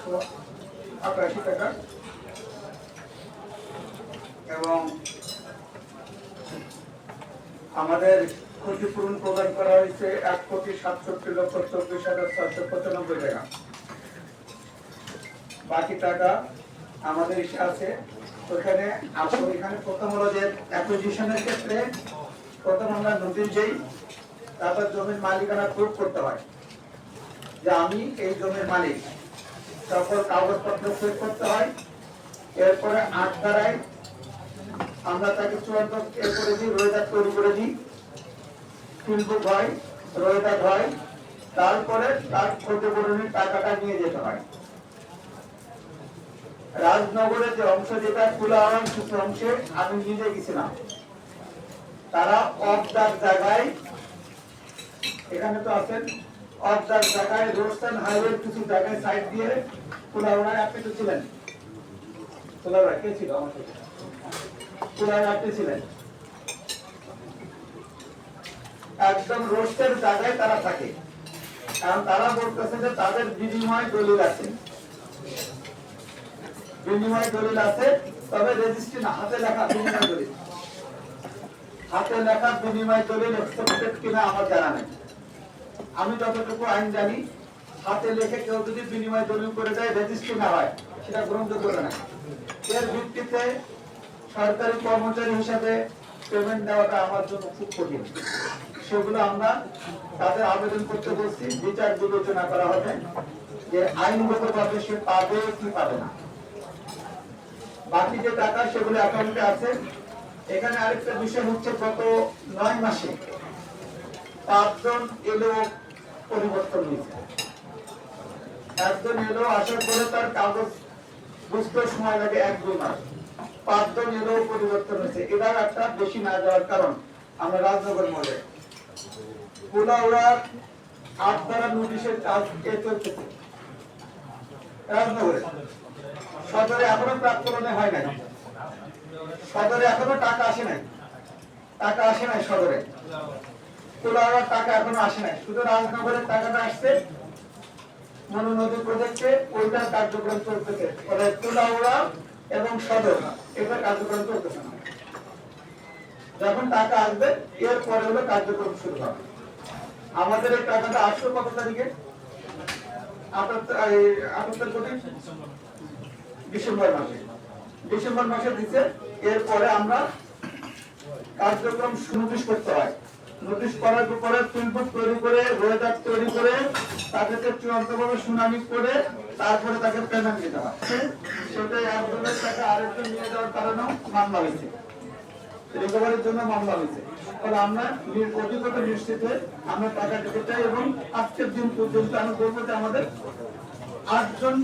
888 টাকা এবং আমাদের ক্ষতিপূরণ প্রদান করা হয়েছে 1,67,24,695 টাকা। বাকি টাকা আমাদের ইসে আছে। ওখানে এখানে প্রথম হলো যে অ্যাকুইজিশনের ক্ষেত্রে প্রথম আমরা নোটিশ দেই, তারপর জমির মালিকানা প্রুফ করতে হয় যে আমি এই জমির মালিক, সকল কাগজপত্র সই করতে হয়। এরপরে 8 ধারায় আমরা তাকে চূড়ান্ত করে দিই, রোয়েদাদ তৈরি করে দিই, ফিল্ডবুক হয়, রোয়েদাদ হয়, তারপরে তার ক্ষতিপূরণের টাকাটা নিয়ে যেতে হয়। রাজনগরের যে অংশ যেটা খোলা হওয়ার কিছু অংশে আমি নিজে গেছিলাম, তারা অবদার জায়গায়, এখানে তো আছেন, অবদার জায়গায় রোডস এন্ড হাইওয়ে কিছু জায়গায় সাইড দিয়ে খোলা হওয়ার আপনি তো ছিলেন, খোলা হওয়ার কে ছিল আমার সাথে, খোলা হওয়ার আপনি ছিলেন, একদম রোডসের জায়গায় তারা থাকে। কারণ তারা বলতেছে যে তাদের বিনিময় দলিল আছে, বিনিময় দলিল আছে, তবে রেজিস্ট্রি না, হাতে লেখা বিনিময় দলিল, হাতে লেখা বিনিময় দলিল এক্সেপ্টেড কিনা আমার জানা নেই। আমি যতটুকু আইন জানি, হাতে লেখে কেউ যদি বিনিময় দলিল করে দেয়, রেজিস্ট্রি না হয়, সেটা গ্রহণযোগ্য না। এর ভিত্তিতে সরকারি কর্মচারী হিসাবে পেমেন্ট দেওয়াটা আমার জন্য খুব কঠিন। সেগুলো আমরা তাদের আবেদন করতে বলছি, বিচার বিবেচনা করা হবে যে আইনগতভাবে সে পাবে কি পাবে না। বাকি যে টাকা সেগুলো অ্যাকাউন্টে আছে। এখানে আরেকটা বিষয় হচ্ছে, গত 9 মাসে 5 জন এলো পরিবর্তন হয়েছে। একজন এলো আসার পরে তার কাগজ বুঝতে সময় লাগে 1-2 মাস, 5 জন এলো পরিবর্তন হয়েছে। এবার একটা বেশি না যাওয়ার কারণ আমরা রাজনগর মোড়ে কুলাউড়ার 8 ধারা নোটিশের কাজ চলতেছে রাজনগরে। সদরে এখনো প্রাক্কলনে হয় নাই, সদরে এখনো টাকা আসে নাই, টাকা আসে নাই সদরে, কুলাউড়ার টাকা এখনো আসে নাই, শুধু রাজনগরের টাকাটা আসছে মনু নদী প্রজেক্টে, ওইটার কার্যক্রম চলতেছে। কুলাউড়া এবং সদর এটা কার্যক্রম চলতেছে না। যখন টাকা আসবে এরপরে হলো কার্যক্রম শুরু হবে। আমাদের এই টাকাটা আসলো কত তারিখে? 78 কোটি ডিসেম্বর মাসে, ডিসেম্বর মাসে দিচ্ছে। এরপরে আমরা কার্যক্রম নোটিশ করতে হয়, নোটিশ করার পরে ফিল্ডবুক তৈরি করে, রোয়েদাদ তৈরি করে, তাকে চূড়ান্তভাবে শুনানি করে তারপরে তাকে পেমেন্ট দিতে হয়। সেটাই একজনের টাকা আরেকজন নিয়ে যাওয়ার কারণেও মামলা হয়েছে, রিকভারির জন্য মামলা হয়েছে। ফলে আমরা অধিকতর নিশ্চিত হয়ে আমরা টাকা দিতে চাই এবং আজকের দিন পর্যন্ত আমি বলবো যে আমাদের 8 জন